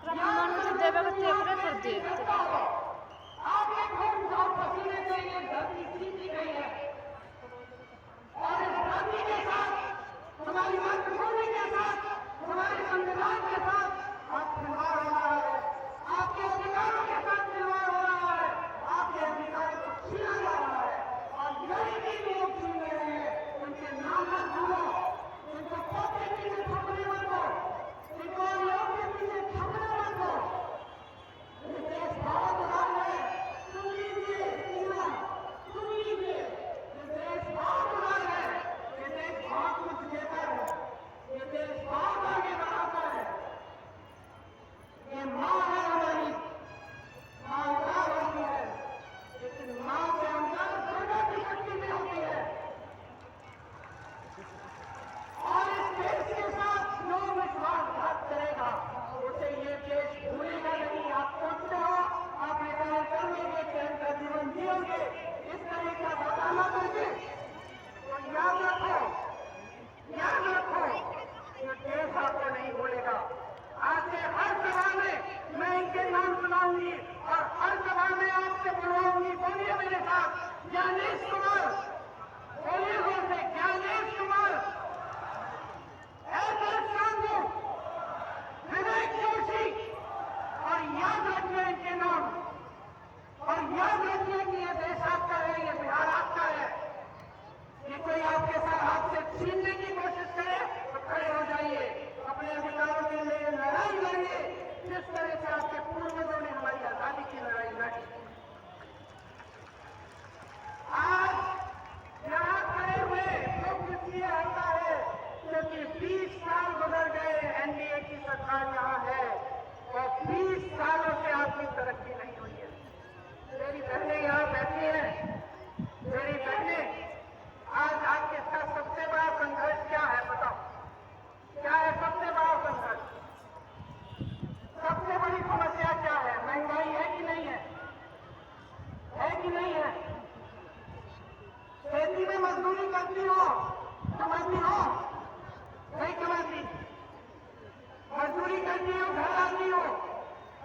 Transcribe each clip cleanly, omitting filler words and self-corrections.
मनुष्य देवे को तेकरे कर दिए आपके खून और पसीने से ये धरती सींची गई है और इस धरती के साथ हमारी मातृभूमि के साथ हमारे संविधान के साथ आप खिलवाड़ हो रहा है, आपके अधिकारों के साथ खिलवाड़ हो रहा है, आपके अधिकारों को छीना जा रहा है और यही भी लोग छीन रहे हैं। उनके नाम मत भूलो, उनको पद के पीछे छपने मत दो, उनको लोग के पीछे छपने मत दो। ये देश बहुत बड़ा है, सुन लीजिए सुन लीजिए, ये देश बहुत बड़ा है, ये देश बहुत कुछ देता है, ये देश बहुत आगे बढ़ाता है। ये माँ है हमारी, माँ उदार होती है, लेकिन माँ के अंदर दुर्गा की शक्ति भी होती है और इस देश के साथ जो विश्वासघात करेगा उसे ये देश भूलेगा नहीं। आप सोचते हो आप रिटायर कर लेंगे, चैन का जीवन जियोगे, इस तरह का वादा न करके तो याद रखो, ये देश आपको नहीं भूलेगा। आज से हर सभा में मैं इनके नाम सुनाऊंगी और हर सभा में आपसे बुलवाऊंगी। बोलिए मेरे साथ, ज्ञानेश कुमार, बोलिए जोर से, ज्ञानेश कुमार, एलबर्ट साधु, विवेक जोशी, और याद रखिए इनके नाम, और याद रखिए कि ये देश आपका है, ये बिहार आपका है। ये कोई आपके साथ आपसे छीनने की कोशिश करे तो खड़े हो जाइए, अपने अधिकारों के लिए लड़ाई लड़िए, जिस तरह से आपके पूर्वजों ने हमारी आजादी की लड़ाई लड़ी। आज यहाँ खड़े हुए लोग इसलिए होता है क्योंकि 20 साल गुजर गए, एनडीए की सरकार यहाँ है और 20 सालों से आपकी तरक्की नहीं हुई है। मेरी बहनें यहाँ बैठी हैं, मेरी बहनें, आज आपके साथ सबसे बड़ा संघर्ष क्या है बताओ? क्या है सबसे बड़ा संघर्ष? सबसे बड़ी समस्या क्या है? महंगाई है कि नहीं है? है कि नहीं है? खेती में मजदूरी करती हो, समझती हो? नहीं समझती? मजदूरी करती हो, घर आती हो,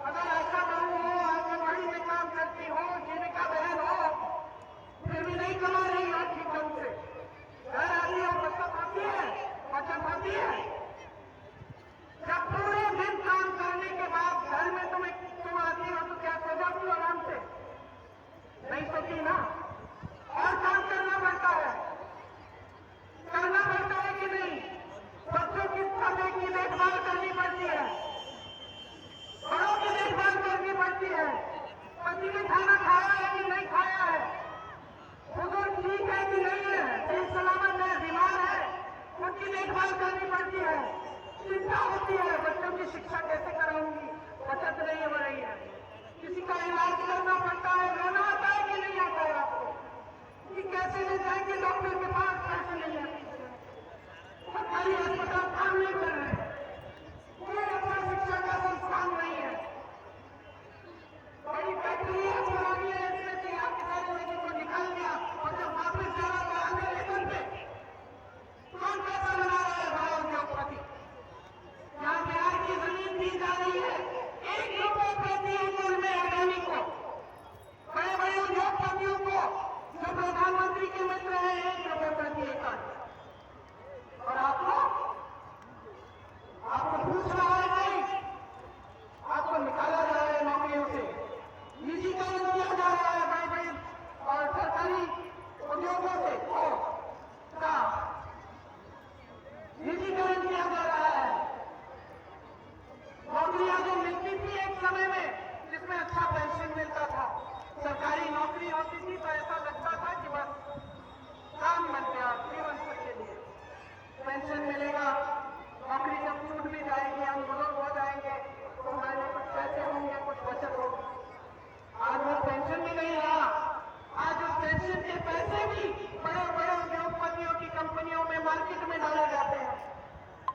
अगर ऐसा बहू हो, आंगनबाड़ी में काम करती हो, जीविका बहन हो, फिर भी नहीं कमा रही हो ठीक ढंग से, घर आती हो, बचत होती है, बचत होती है। जब पूरे दिन काम करने के बाद घर में तुम आती हो तो क्या सो जाती हो आराम से? नहीं सोती ना, और काम करना पड़ता है, करना पड़ता है कि नहीं? बच्चों की समय की देखभाल करनी पड़ती है, बड़ों की देखभाल करनी पड़ती है, पति ने खाना खाया है कि नहीं खाया है, बुजुर्ग ठीक है कि नहीं है, ठीक सलामत है, बीमार है, उनकी देखभाल करनी पड़ती है, चिंता होती है बच्चों की शिक्षा कैसे कराऊंगी, बचत नहीं हो रही है, किसी का इलाज करना पड़ता है, रोना आता है कि नहीं आता है आपको, कि कैसे ले जाएंगे डॉक्टर के पास, पैसे नहीं है, सरकारी अस्पताल काम नहीं कर रहे, कोई अपना शिक्षा का संस्थान नहीं है, बड़ी फैक्ट्रियां चला दिया, इसमें से आपके सारे लोगों को निकाल दिया और जब वापस जाना तो आगे लेकर के कौन पैसा बना रहा है? बड़ा उद्योगपति। यहाँ बिहार की जमीन दी जा रही है 1 रुपए प्रति एकड़ में अडानी को, बड़े बड़े उद्योगपतियों को, जो प्रधानमंत्री के मित्र हैं, 1 रुपए प्रति एकड़, और आपको पूछ रहा है भाई, आपको निकाला जा रहा है नौकरियों से, निजीकरण किया जा रहा है भाई और सरकारी उद्योगों से का निजीकरण किया जा रहा है। नौकरियां जो मिलती थी एक समय में, जिसमें अच्छा पेंशन मिलता था, सरकारी नौकरी होती थी तो ऐसा लगता था कि बस काम बन गया जीवन भर के लिए, पेंशन मिलेगा, नौकरी जब छूट भी जाएगी